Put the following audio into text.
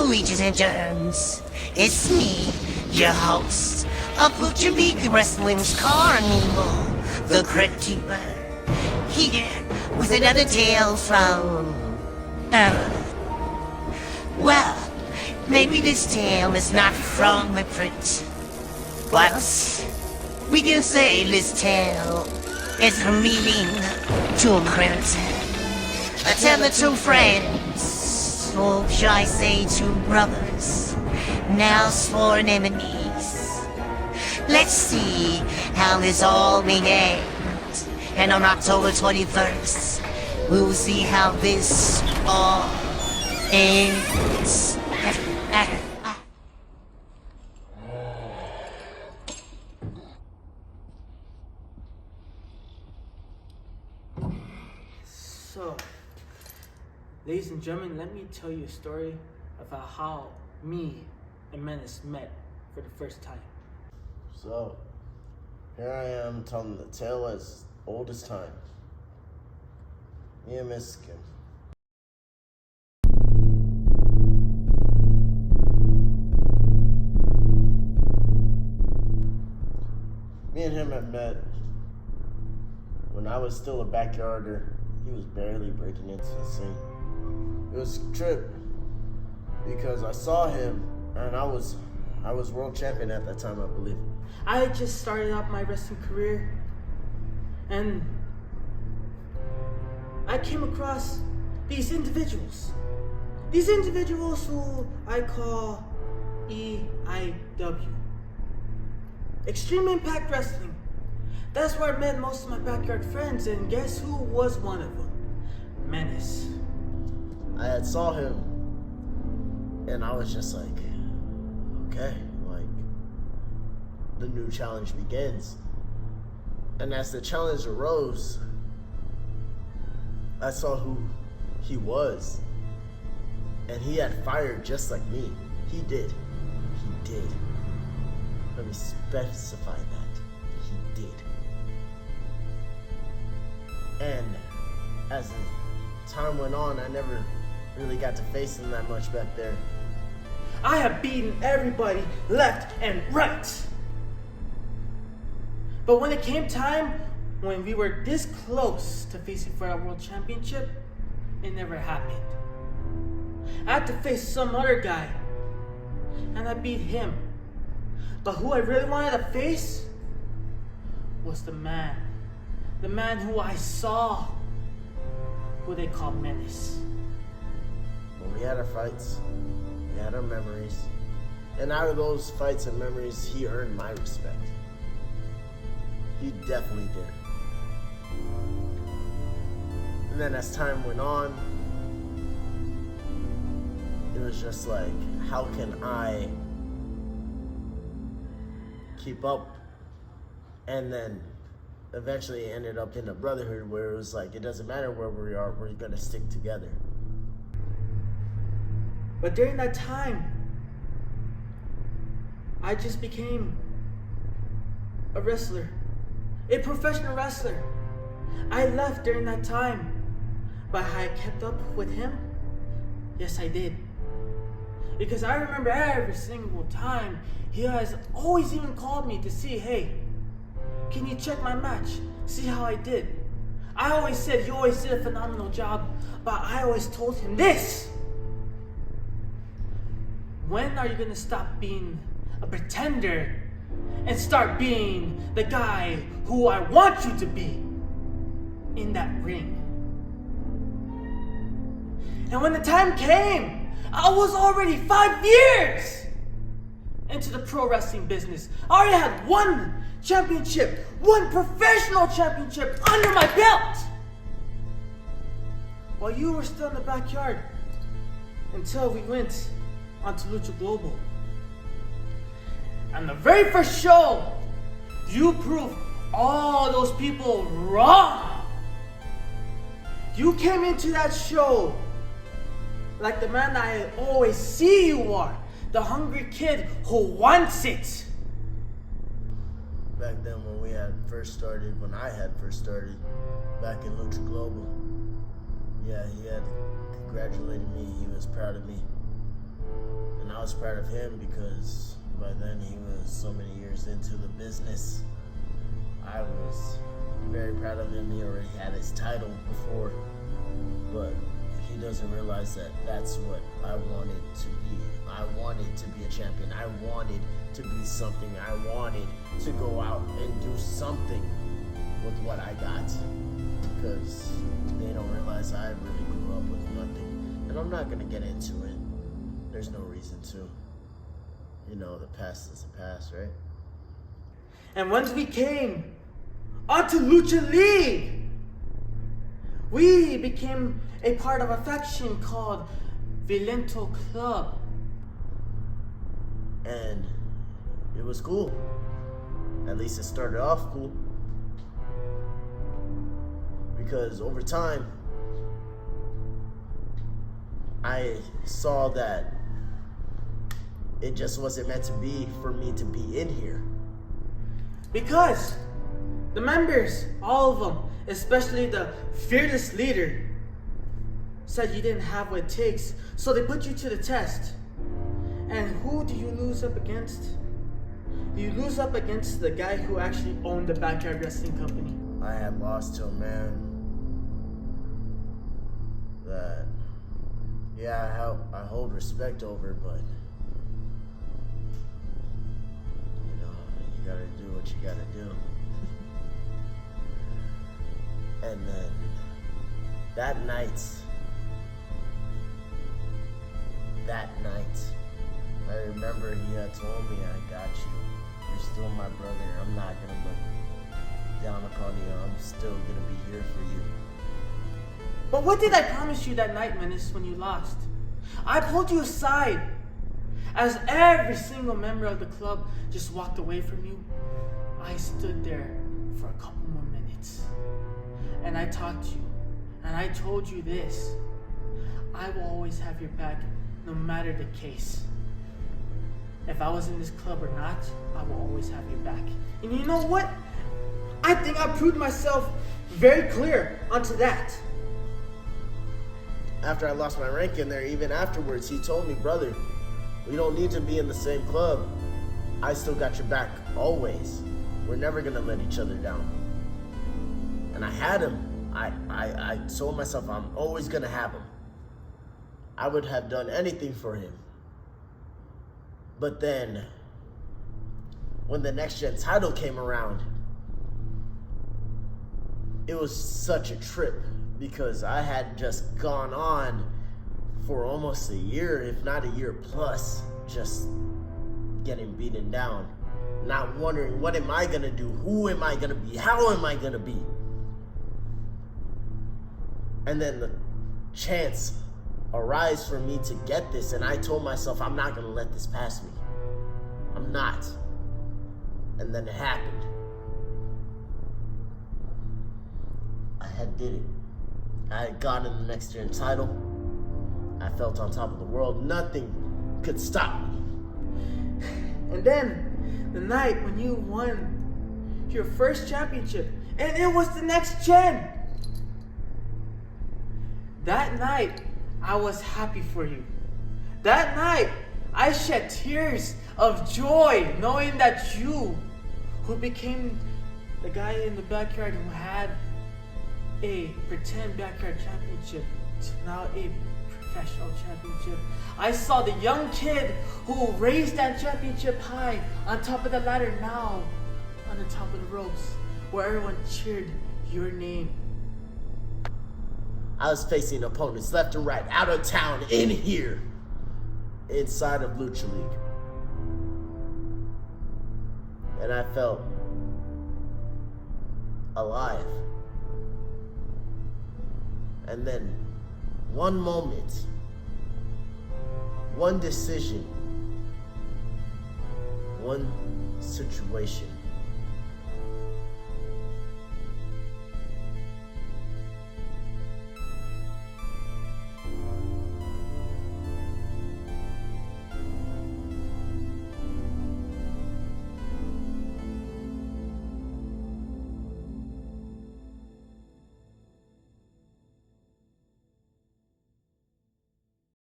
ladies and germs. It's me, your host of Lucha League Wrestling's Carnival, the Crypt Keeper, here with another tale from Earth. Well, maybe this tale is not from the crypt. Whilst we can say this tale is from meeting to a crypt. A tale of two friends, or shall I say two brothers, now sworn enemies. Let's see how this all may end. And on October 21st, we'll see how this all ends. So, ladies and gentlemen, let me tell you a story about how me and Menace met for the first time. So, here I am telling the tale as old as time. Me and Mysticin. Me and him had met when I was still a backyarder. He was barely breaking into the scene. It was a trip because I saw him and I was world champion at that time, I believe. I had just started out my wrestling career and I came across these individuals. These individuals who I call EIW. Extreme Impact Wrestling. That's where I met most of my backyard friends, and guess who was one of them? Menace. I had saw him and I was just like, okay, like the new challenge begins. And as the challenge arose, I saw who he was. And he had fire just like me. He did. He did. Let me specify that. He did. And as the time went on, I never really got to face him that much back there. I have beaten everybody left and right. But when it came time, when we were this close to facing for our world championship, it never happened. I had to face some other guy, and I beat him. But who I really wanted to face was the man who I saw, who they call Menace. When we had our fights, we had our memories, and out of those fights and memories, he earned my respect. He definitely did. And then as time went on, it was just like, how can I keep up? And then eventually ended up in a brotherhood where it was like, it doesn't matter where we are, we're gonna stick together. But during that time, I just became a wrestler, a professional wrestler. I left during that time, but I kept up with him. Yes, I did. Because I remember every single time he has always even called me to see, hey, can you check my match? See how I did. I always said, you always did a phenomenal job, but I always told him this. When are you gonna stop being a pretender and start being the guy who I want you to be in that ring? And when the time came, I was already 5 years into the pro wrestling business. I already had one championship, one professional championship under my belt, while you were still in the backyard until we went onto Lucha Global. And the very first show, you proved all those people wrong. You came into that show like the man I always see you are, the hungry kid who wants it. Back then when I had first started, back in Lucha Global, yeah, he had congratulated me, he was proud of me. And I was proud of him because by then he was so many years into the business. I was very proud of him. He already had his title before, but he doesn't realize that that's what I wanted to be. I wanted to be a champion. I wanted to be something. I wanted to go out and do something with what I got, because they don't realize I really grew up with nothing. And I'm not gonna get into it. There's no reason to. You know, the past is the past, right? And once we came onto Lucha League, we became a part of a faction called Violento Club. And it was cool. At least it started off cool. Because over time, I saw that it just wasn't meant to be for me to be in here. Because the members, all of them, especially the fearless leader, said you didn't have what it takes, so they put you to the test. And who do you lose up against? You lose up against the guy who actually owned the backyard wrestling company. I had lost to a man that, yeah, I hold respect over, but you know, you gotta do what you gotta do. And then that night, I remember he had told me, I got you. You're still my brother. I'm not gonna look down upon you. I'm still gonna be here for you. But what did I promise you that night, Menace, when you lost? I pulled you aside as every single member of the club just walked away from you. I stood there for a couple more minutes and I talked to you and I told you this: I will always have your back no matter the case. If I was in this club or not, I will always have your back. And you know what? I think I proved myself very clear onto that. After I lost my rank in there, even afterwards, he told me, brother, we don't need to be in the same club. I still got your back, always. We're never gonna let each other down. And I had him. I told myself I'm always gonna have him. I would have done anything for him. But then, when the Nex Gen title came around, it was such a trip because I had just gone on for almost a year, if not a year plus, just getting beaten down, not wondering what am I gonna do, who am I gonna be, how am I gonna be? And then the chance arise for me to get this, and I told myself I'm not gonna let this pass me. I'm not. And then it happened. I had did it. I had gotten the Nex Gen title. I felt on top of the world. Nothing could stop me. And then the night when you won your first championship, and it was the Nex Gen. That night, I was happy for you. That night, I shed tears of joy knowing that you, who became the guy in the backyard who had a pretend backyard championship to now a professional championship. I saw the young kid who raised that championship high on top of the ladder, now on the top of the ropes, where everyone cheered your name. I was facing opponents left and right, out of town, in here, inside of Lucha League. And I felt alive. And then one moment, one decision, one situation